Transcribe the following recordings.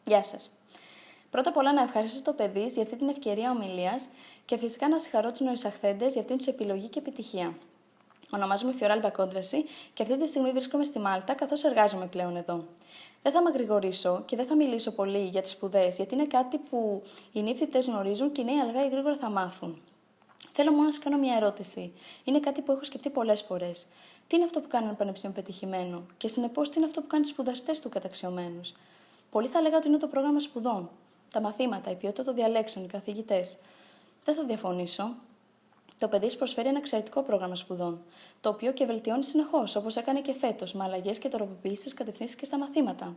Γεια σας. Πρώτα απ' όλα να ευχαριστήσω το παιδί για αυτή την ευκαιρία ομιλίας και φυσικά να συγχαρώ τους νοησαχθέντες για αυτήν τους επιλογή και επιτυχία. Ονομάζομαι Φιωράλμπα Κόντραση και αυτή τη στιγμή βρίσκομαι στη Μάλτα καθώς εργάζομαι πλέον εδώ. Δεν θα με γρηγορήσω και δεν θα μιλήσω πολύ για τις σπουδές, γιατί είναι κάτι που οι νύφτιτες γνωρίζουν και οι νέοι αργά ή γρήγορα θα μάθουν. Θέλω μόνο να σας κάνω μια ερώτηση. Είναι κάτι που έχω σκεφτεί πολλές φορές. Τι είναι αυτό που κάνει ένα πανεπιστήμιο πετυχημένο και συνεπώς τι είναι αυτό που κάνει τους σπουδαστές του καταξιωμένους. Πολλοί θα λέγανε ότι είναι το πρόγραμμα σπουδών, τα μαθήματα, η ποιότητα των διαλέξεων, οι καθηγητές. Δεν θα διαφωνήσω. Το παιδί προσφέρει ένα εξαιρετικό πρόγραμμα σπουδών, το οποίο και βελτιώνει συνεχώς, όπως έκανε και φέτος, με αλλαγές και τροποποιήσεις κατευθύνσεις και στα μαθήματα.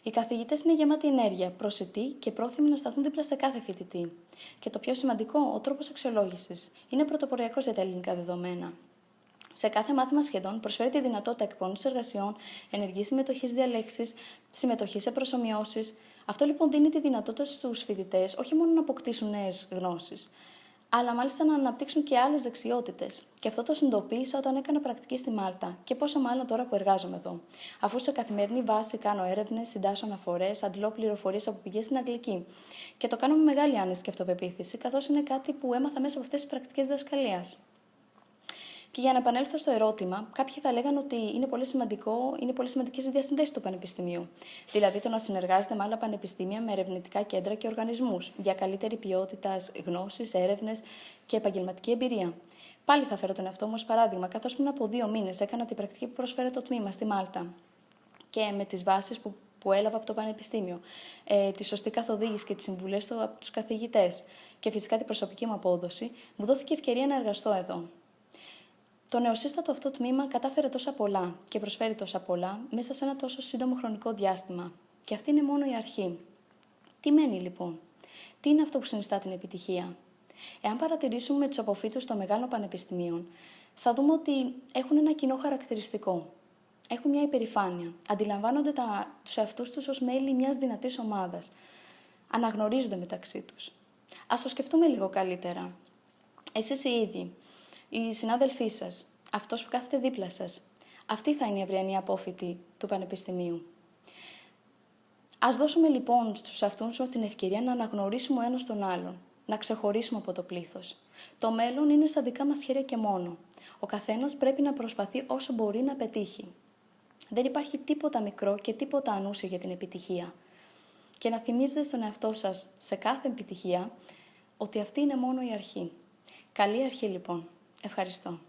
Οι καθηγητές είναι γεμάτοι ενέργεια, προσιτοί και πρόθυμοι να σταθούν δίπλα σε κάθε φοιτητή. Και το πιο σημαντικό, ο τρόπος αξιολόγησης. Είναι πρωτοποριακός για τα ελληνικά δεδομένα. Σε κάθε μάθημα σχεδόν προσφέρει τη δυνατότητα εκπόνησης εργασιών, ενεργής συμμετοχής διαλέξης, συμμετοχή σε προσομοιώσεις. Αυτό λοιπόν δίνει τη δυνατότητα στους φοιτητές όχι μόνο να αποκτήσουν νέες γνώσεις, αλλά μάλιστα να αναπτύξουν και άλλες δεξιότητες. Και αυτό το συνειδητοποίησα όταν έκανα πρακτική στη Μάλτα και πόσο μάλλον τώρα που εργάζομαι εδώ. Αφού σε καθημερινή βάση κάνω έρευνες, συντάσσω αναφορές, αντλώ πληροφορίες από πηγές στην αγγλική. Και το κάνω με μεγάλη άνεση και αυτοπεποίθηση, καθώς είναι κάτι που έμαθα μέσα από αυτές τις πρακτικές διδασκαλίας. Και για να επανέλθω στο ερώτημα, κάποιοι θα λέγανε ότι είναι πολύ σημαντικές οι διασυνδέσεις του πανεπιστημίου. Δηλαδή το να συνεργάζεται με άλλα πανεπιστήμια, με ερευνητικά κέντρα και οργανισμούς για καλύτερη ποιότητα γνώσης, έρευνες και επαγγελματική εμπειρία. Πάλι θα φέρω τον εαυτό μου ως παράδειγμα, καθώς πριν από 2 μήνες έκανα την πρακτική που προσφέρει το τμήμα στη Μάλτα. Και με τις βάσεις που έλαβα από το Πανεπιστήμιο, τη σωστή καθοδήγηση και τις συμβουλές από τους καθηγητές και φυσικά την προσωπική μου απόδοση, μου δόθηκε ευκαιρία να εργαστώ εδώ. Το νεοσύστατο αυτό τμήμα κατάφερε τόσα πολλά και προσφέρει τόσα πολλά μέσα σε ένα τόσο σύντομο χρονικό διάστημα. Και αυτή είναι μόνο η αρχή. Τι μένει λοιπόν? Τι είναι αυτό που συνιστά την επιτυχία? Εάν παρατηρήσουμε τους αποφύτους των μεγάλων πανεπιστημίων, θα δούμε ότι έχουν ένα κοινό χαρακτηριστικό. Έχουν μια υπερηφάνεια. Αντιλαμβάνονται τους εαυτούς τους ως μέλη μιας δυνατής ομάδας. Αναγνωρίζονται μεταξύ τους. Ας το σκεφτούμε λίγο καλύτερα. Εσείς οι ίδιοι, οι συνάδελφοί σας, αυτός που κάθεται δίπλα σας, αυτή θα είναι η αυριανή απόφοιτη του Πανεπιστημίου. Ας δώσουμε λοιπόν στους εαυτούς μας την ευκαιρία να αναγνωρίσουμε ο ένας τον άλλον, να ξεχωρίσουμε από το πλήθος. Το μέλλον είναι στα δικά μας χέρια και μόνο. Ο καθένας πρέπει να προσπαθεί όσο μπορεί να πετύχει. Δεν υπάρχει τίποτα μικρό και τίποτα ανούσιο για την επιτυχία. Και να θυμίζετε στον εαυτό σας σε κάθε επιτυχία ότι αυτή είναι μόνο η αρχή. Καλή αρχή λοιπόν. Ευχαριστώ.